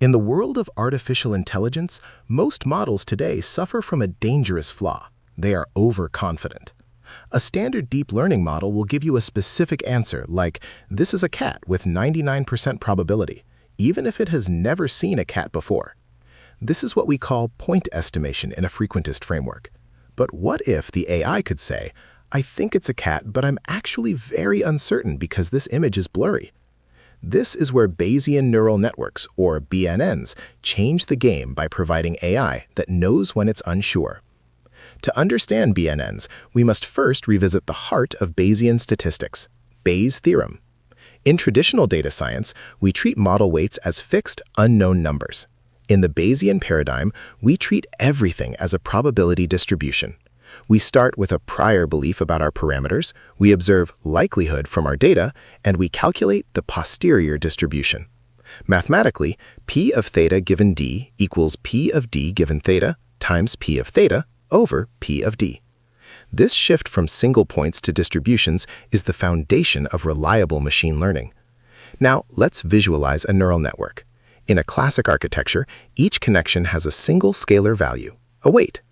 In the world of artificial intelligence, most models today suffer from a dangerous flaw. They are overconfident. A standard deep learning model will give you a specific answer like, this is a cat with 99% probability, even if it has never seen a cat before. This is what we call point estimation in a frequentist framework. But what if the AI could say, I think it's a cat, but I'm actually very uncertain because this image is blurry? This is where Bayesian Neural Networks, or BNNs, change the game by providing AI that knows when it's unsure. To understand BNNs, we must first revisit the heart of Bayesian statistics, Bayes' theorem. In traditional data science, we treat model weights as fixed, unknown numbers. In the Bayesian paradigm, we treat everything as a probability distribution. We start with a prior belief about our parameters, we observe likelihood from our data, and we calculate the posterior distribution. Mathematically, P of theta given D equals P of D given theta times P of theta over P of D. This shift from single points to distributions is the foundation of reliable machine learning. Now, let's visualize a neural network. In a classic architecture, each connection has a single scalar value, a weight.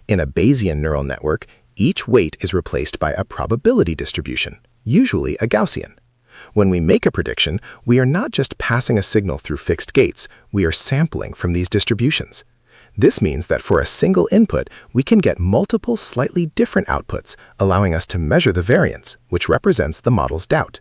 In a Bayesian neural network, each weight is replaced by a probability distribution, usually a Gaussian. When we make a prediction, we are not just passing a signal through fixed gates, we are sampling from these distributions. This means that for a single input, we can get multiple slightly different outputs, allowing us to measure the variance, which represents the model's doubt.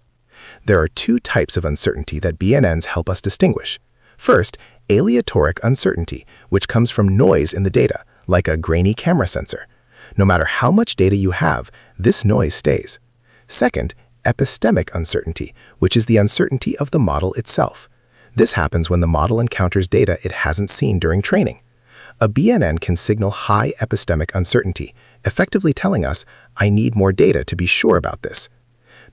There are two types of uncertainty that BNNs help us distinguish. First, aleatoric uncertainty, which comes from noise in the data, like a grainy camera sensor. No matter how much data you have, this noise stays. Second, epistemic uncertainty, which is the uncertainty of the model itself. This happens when the model encounters data it hasn't seen during training. A BNN can signal high epistemic uncertainty, effectively telling us, I need more data to be sure about this.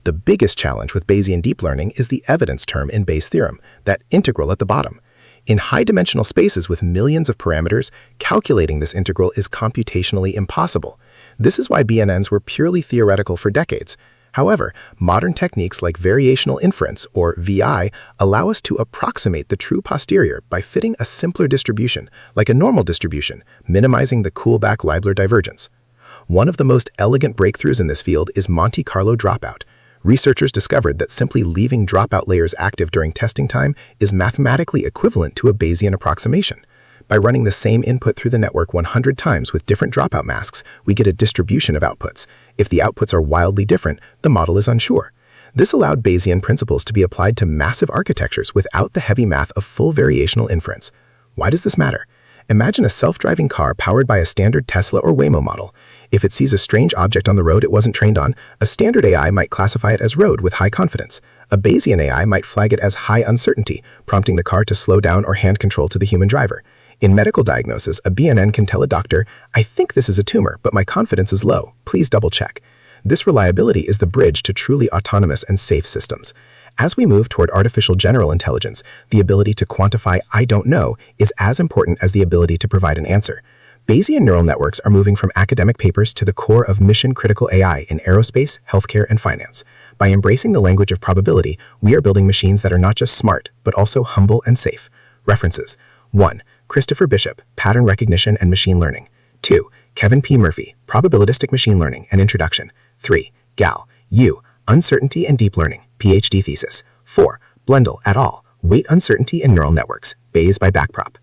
The biggest challenge with Bayesian deep learning is the evidence term in Bayes' theorem, that integral at the bottom. In high-dimensional spaces with millions of parameters, calculating this integral is computationally impossible. This is why BNNs were purely theoretical for decades. However, modern techniques like variational inference, or VI, allow us to approximate the true posterior by fitting a simpler distribution, like a normal distribution, minimizing the Kullback-Leibler divergence. One of the most elegant breakthroughs in this field is Monte Carlo dropout. Researchers discovered that simply leaving dropout layers active during testing time is mathematically equivalent to a Bayesian approximation. By running the same input through the network 100 times with different dropout masks, we get a distribution of outputs. If the outputs are wildly different, the model is unsure. This allowed Bayesian principles to be applied to massive architectures without the heavy math of full variational inference. Why does this matter? Imagine a self-driving car powered by a standard Tesla or Waymo model. If it sees a strange object on the road it wasn't trained on, a standard AI might classify it as road with high confidence. A Bayesian AI might flag it as high uncertainty, prompting the car to slow down or hand control to the human driver. In medical diagnosis, a BNN can tell a doctor, I think this is a tumor, but my confidence is low. Please double check. This reliability is the bridge to truly autonomous and safe systems. As we move toward artificial general intelligence, the ability to quantify I don't know is as important as the ability to provide an answer. Bayesian neural networks are moving from academic papers to the core of mission-critical AI in aerospace, healthcare, and finance. By embracing the language of probability, we are building machines that are not just smart, but also humble and safe. References: 1. Christopher Bishop, Pattern Recognition and Machine Learning. 2. Kevin P. Murphy, Probabilistic Machine Learning, An Introduction. 3. Gal, U, Uncertainty and Deep Learning, PhD thesis. 4. Blundell et al., Weight Uncertainty in Neural Networks, Bayes by Backprop.